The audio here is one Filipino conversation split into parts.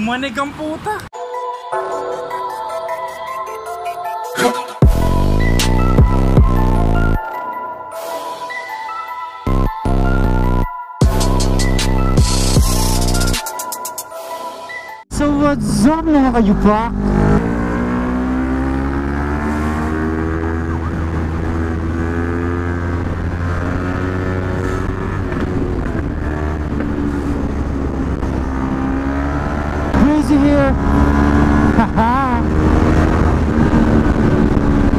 Manig ang puta. So what's up mga kayupak? Crazy here. Haha.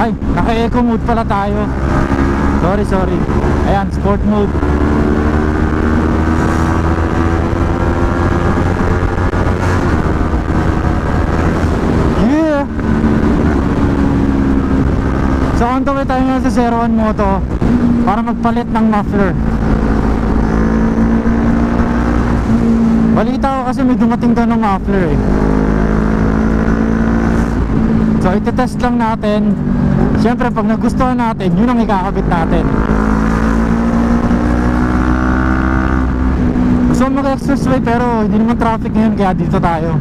Ay, naka-eco mode pala tayo. Sorry. Ayan, sport mode. So on the way tayo nga sa 01 Moto para magpalit ng muffler. Balita ko kasi may dumating doon ng muffler eh. So itetest lang natin. Siyempre pag nagustuhan natin, yun ang ikakabit natin. Gusto ko mag-expressway pero hindi naman traffic ngayon kaya dito tayo.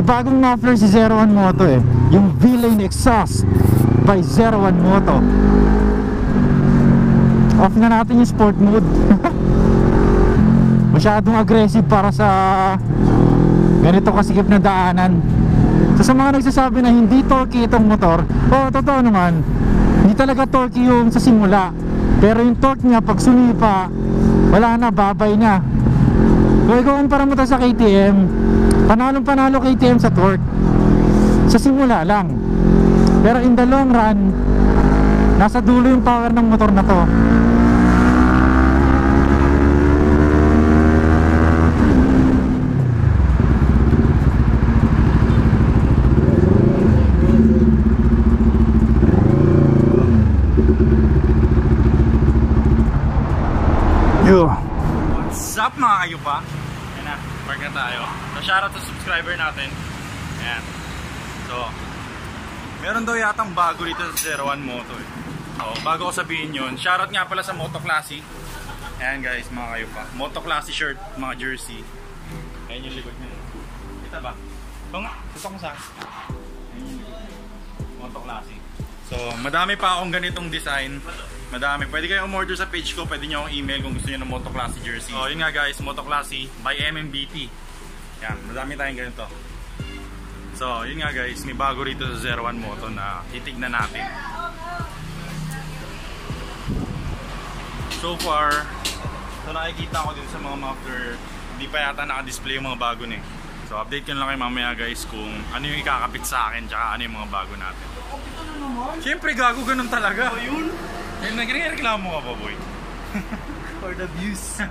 Bagong muffler si 01 Moto eh, yung V-Lane Exhaust by 01 Moto. Off na natin yung sport mode. Masyadong aggressive para sa ganito kasikip na daanan. So sa mga nagsasabi na hindi torque itong motor, totoo naman, hindi talaga torque yung sa simula, pero yung torque niya pag sumipa, wala na, babay na. Kung ikukumpara mo ito sa KTM, panalo KTM sa torque sa simula lang, pero in the long run nasa dulo yung power ng motor na to. What's up mga kayupa? Ayan na, park na tayo. So shoutout sa subscriber natin. Ayan. So meron daw yatang bago dito sa 01 Moto eh. So bago ko sabihin yun, shoutout nga pala sa Moto Classy. Ayan guys mga kayupa, Moto Classy shirt, mga jersey. Ayan yung likod nyo. Kita ba? Ito nga, ito ko sa ayan yung likod nyo, Moto Classy. So madami pa akong ganitong design. Madami. Pwede kayong umorder sa page ko. Pwede nyo akong email kung gusto nyo ng Moto Classy jersey. So yun nga guys, Moto Classy by MMBT. Yan, madami tayong ganito. So yun nga guys, may bago rito sa 01 Moto na titignan natin. So far, so nakikita ko dito sa mga muffler, hindi pa yata naka-display yung mga bago na eh. So update ko lang kayo mamaya guys kung ano yung ikakapit sa akin tsaka ano yung mga bago natin. Siyempre gago, ganun talaga. Yun? Nagreklamo ka pa boy. For the views.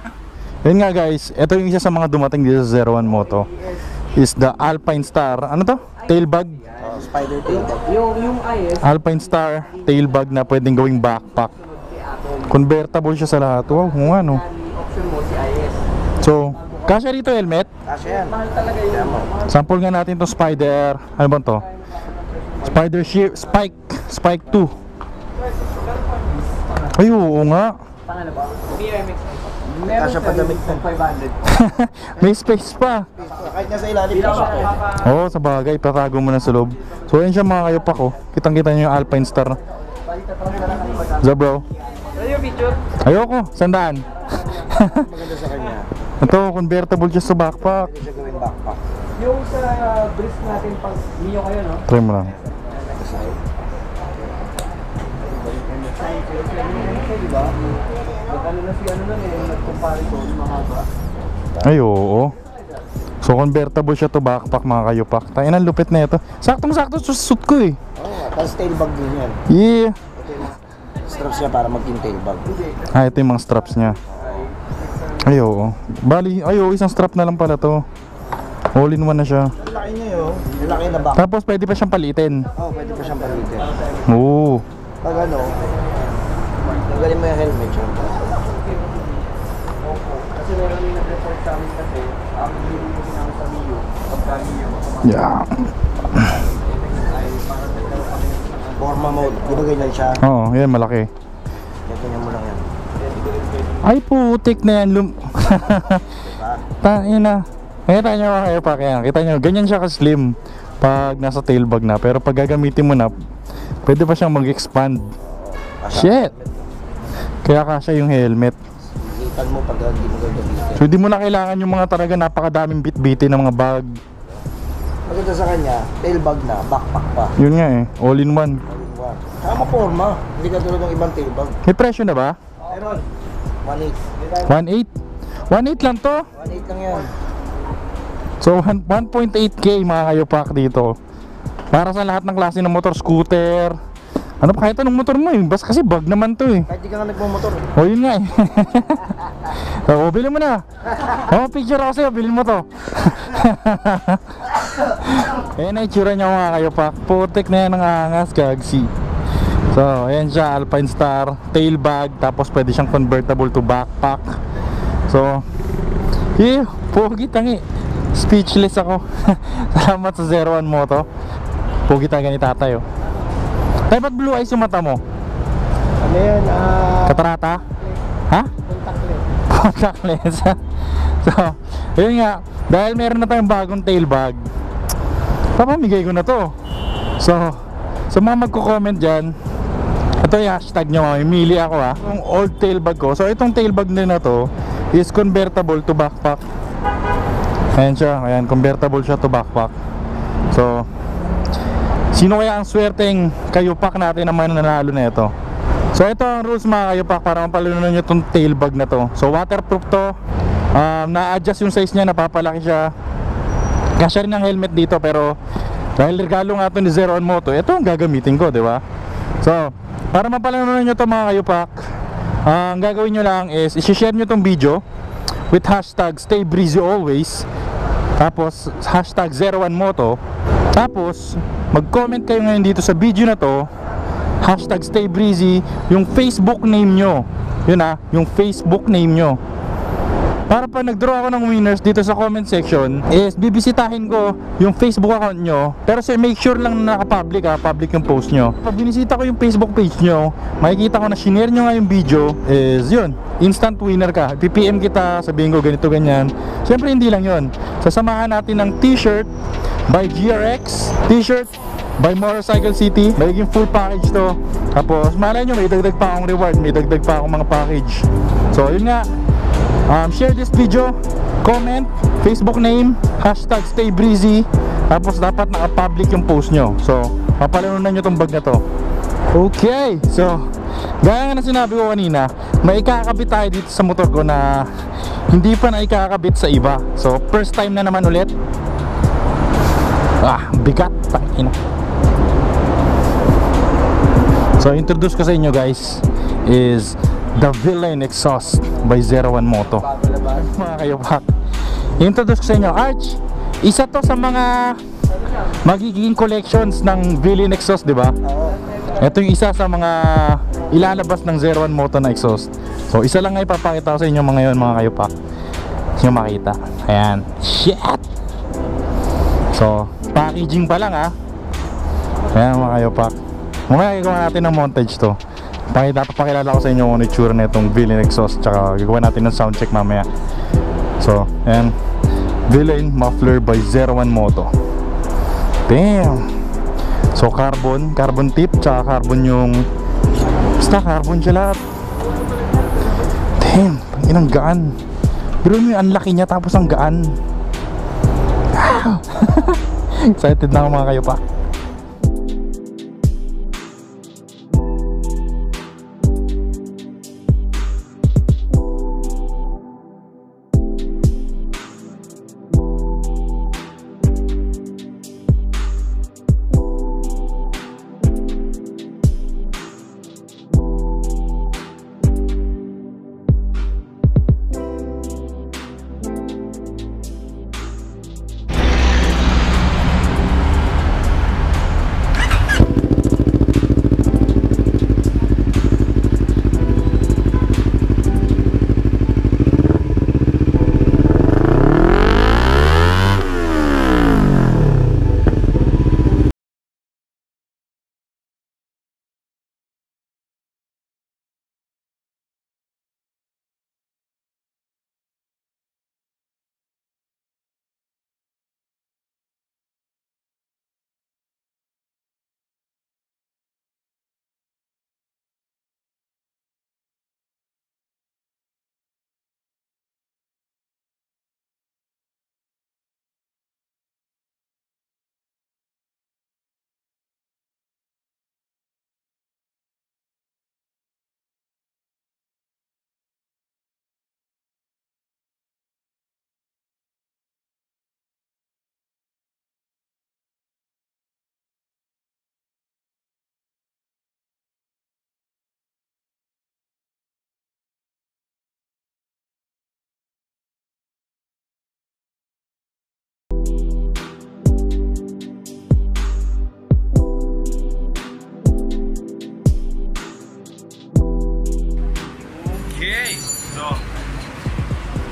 Yun nga guys, ito yung isa sa mga dumating dito sa 01 Moto is the Alpine Star. Ano to? Tailbag? Spider tailbag. Yung IS Alpine Star tailbag na pwedeng gawing backpack. Convertible siya sa lahat. Wow, kung ano. option mo si IS. So, kasya rito helmet? Kasya yan. Mahal talaga yun. Sample nga natin to Spider. Ano ba to? Spider Spike 2. Ay, oo nga. Pangalan ba? BMX. Kasya pa damit ng 500. May space pa. Kahit nga sa ilalim kasya. Oo, sa bagay, patago mo na sa loob. So ayun siya mga kayupak ko. Kitang-kita nyo yung Alpine Star. Za bro? Ano yung picture? Ayoko, sandaan. Maganda sa kanya. Ito, convertible siya sa backpack. Hindi siya gawing backpack. Yung sa brisk natin pag Mio kayo, no? Try mo lang. Diba? Ano na si ano lang eh, nag-comparison, mahaba. Ay, oo. So convertible siya to backpack mga kayupak. Tayo ng lupit na ito. Saktong-sakto sa suit ko eh. Oo, tapos tailbag din yan. Yeah. Ito yung straps niya para maging tailbag. Ito yung mga straps niya. Ay, oo. Bali, ay, oo, isang strap na lang pala to. All in one na siya. Ang laki niya yun. Ang laki na back. Tapos pwede pa siyang palitin. Oo, pwede pa siyang palitin. Oo. Pag ano, tanggalin mo yung helmet siya. Kasi meron yung nag-report sa amin kasi, ang hindi mo namin sa Yeah. Forma mode, di ba ganyan siya? Oo, yan malaki. Ganyan mo lang yan. Ay putik na yan Yun na. Kita nyo mga kayopak yan. Kita nyo, ganyan siya ka-slim pag nasa tailbag na. Pero pag gagamitin mo na, pwede pa siyang mag-expand. Shit! Kaya kasya yung helmet. Itan mo pag hindi mo gagamitin. So hindi mo na kailangan yung mga talaga napakadaming bit-bitin ng mga bag. Maganda sa kanya, tailbag na, backpack pa. Yun nga eh, all in one. Tama forma, hindi ka tulad ng ibang tailbag. May presyo na ba? Meron. 1.8. 1.8? 1.8 lang to? 1.8 lang yan. So 1.8k mga kayopak dito. Para sa lahat ng klase ng motor, scooter. Ano pa kahit anong motor mo eh. Basta kasi bag naman to eh. Kahit di ka nga nagmamotor. O yun nga eh. So bilhin mo na. Picture ako sa'yo, bilhin mo to. Ayan na itsura niya mga kayopak. Putik na yan ang angas, kagsi. So ayan siya, Alpine Star tail bag. Tapos pwede siyang convertible to backpack. So pogi tangi. Speechless ako. Salamat sa 01 Moto. Pogi tayo ni tatay oh. Tay, ba't blue eyes yung mata mo? Ano yan? Katarata? Ha? Contact lens. So, yun nga. Dahil meron na tayong bagong tail bag, papamigay ko na to. So, sa mga magko-comment dyan, ito yung hashtag nyo, mamimili ako ha. Yung old tail bag ko. So, itong tail bag na to is convertible to backpack. Ayan siya, ayan, convertible siya to backpack. So, sino kaya ang swerteng kayopak natin na mananalo na ito? So ito ang rules mga kayopak para mapalunan nyo itong tail bag na to. So waterproof to, na-adjust yung size niya, napapalaki siya. Kasya rin ang helmet dito, pero dahil regalo nga ito ni 01 Moto, ito ang gagamitin ko, di ba? So para mapalunan nyo ito mga kayopak, ang gagawin nyo lang is isi-share nyo itong video with hashtag stay breezy always, tapos hashtag 01 Moto. Tapos mag-comment kayo ngayon dito sa video na to, hashtag stay breezy, yung Facebook name nyo. Yun yung Facebook name nyo. Para pa nag-draw ako ng winners dito sa comment section, is bibisitahin ko yung Facebook account nyo. Pero make sure lang na naka-public public yung post nyo. Pag binisita ko yung Facebook page nyo, makikita ko na shinare nyo nga yung video, is yun, instant winner ka. PPM kita, sabihin ko ganito ganyan. Siyempre hindi lang yun, sasamahan natin ng t-shirt by GRX, t-shirt by Motorcycle City. Magiging full package to. Tapos malay nyo, may dagdag pa akong reward, may dagdag pa akong mga package. So yun nga, share this video, comment, Facebook name, hashtag stay breezy. Tapos dapat naka-public yung post nyo. So papalanunan nyo tong bag na to. Okay, so gaya nga na sinabi ko kanina, may ikakabit tayo dito sa motor ko na hindi pa na ikakabit sa iba. So first time na naman ulit. Bigat. Tangina. So introduce ko sa inyo guys is the Villain Exhaust by 01 Moto. Mga kayopak, introduce ko sa inyo, Arch, isa to sa mga magiging collections ng Villain Exhaust, di ba? Ito yung isa sa mga ilalabas ng 01 Moto na exhaust. So isa lang nga ipapakita ko sa inyo mga ngayon mga kayopak. Gusto nyo makita. Ayan. Shit! So packaging pa lang Ayan mga kayopak. Mamaya gagawa natin ng montage to. Papakilala ko sa inyo kung itsura na itong Villain Exhaust. Tsaka gagawa natin ng sound check mamaya. So ayan, Villain Muffler by 01 Moto. Damn. So carbon tip, tsaka carbon yung, basta carbon siya lahat. Damn, inang gaan. Pero yung ang laki niya tapos ang gaan. Excited na ako mga kayo pa.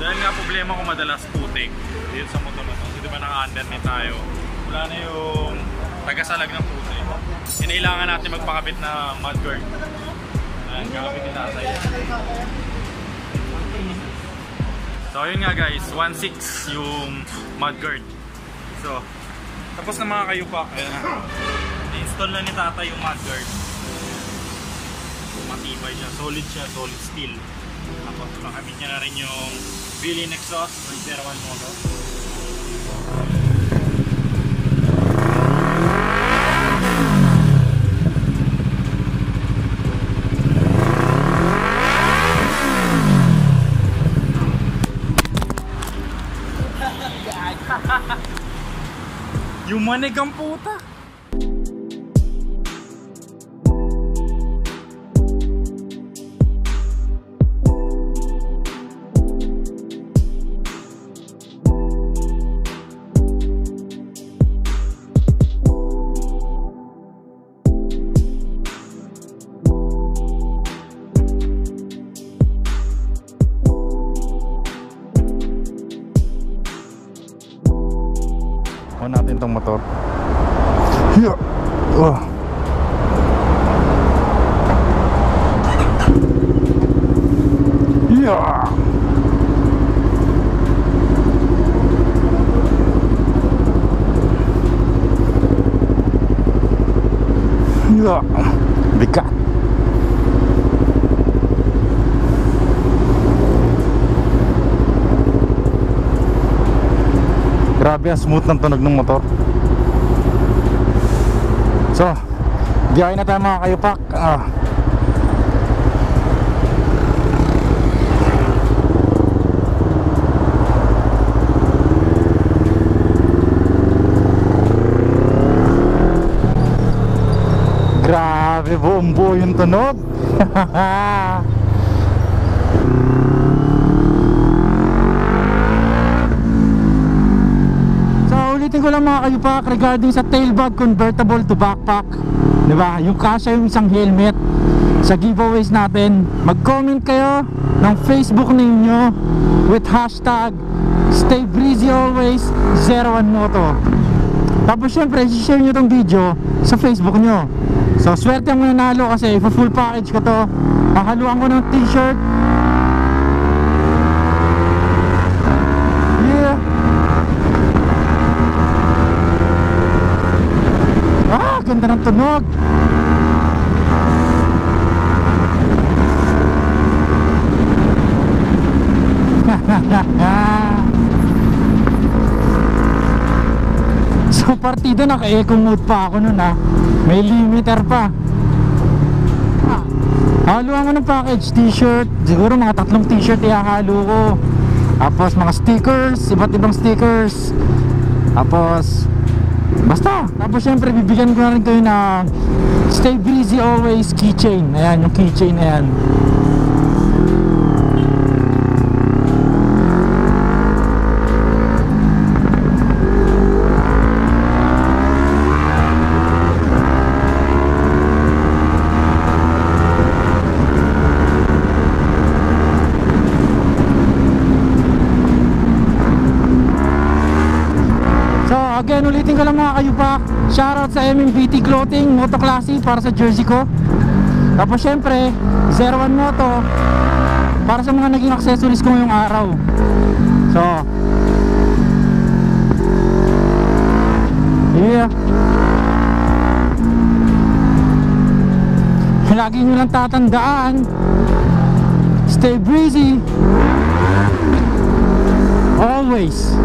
Dahil nga problema ko madalas putik dito sa motor na to. So, di ba naka-underneath tayo? Wala na yung tagasalag ng putik. Kinailangan natin magpakabit na mudguard. Ayan, kakabit din nasa yan. So yun nga guys, 1.6 yung mudguard. So, tapos na mga kayupak. Ayan na. I-install na ni tata yung mudguard. Matibay siya, solid steel. Tapos pakabit niya na rin yung built-in exhaust ng 01 motor. Yung manig ang puta. Natin tong motor. Yeah. Oh. Yeah. Yeah. Bigat. Grabe ang smooth ng tunog ng motor. So, biyahe na tayo mga kayupak. Grabe, buong buo yung tunog. Ulitin ko lang mga kayupak regarding sa tailbag convertible to backpack, diba? Yung kasya yung isang helmet sa giveaways natin. Mag-comment kayo ng Facebook ninyo with hashtag Stay Breezy Always 01 Moto. Tapos syempre share nyo tong video sa Facebook nyo. So swerte ang mananalo kasi full package ko to. Hahaluan ko ng t-shirt. Ganda ng tunog. So partida naka-eco mode pa ako nun may limiter pa. Haluan ko ng package, t-shirt. Siguro mga 3 t-shirt ihahalo ko. Tapos mga stickers, iba't ibang stickers. Tapos tapos syempre bibigyan ko na rin kayo ng Stay Breezy Always keychain. Ayan yung keychain na yan. Again, ulitin ko lang mga kayupak. Shoutout sa MMBT Clothing, Moto Classy para sa jersey ko. Tapos syempre 01 Moto para sa mga naging accessories ko ngayong araw. So yeah, lagi nyo lang tatandaan, stay breezy always.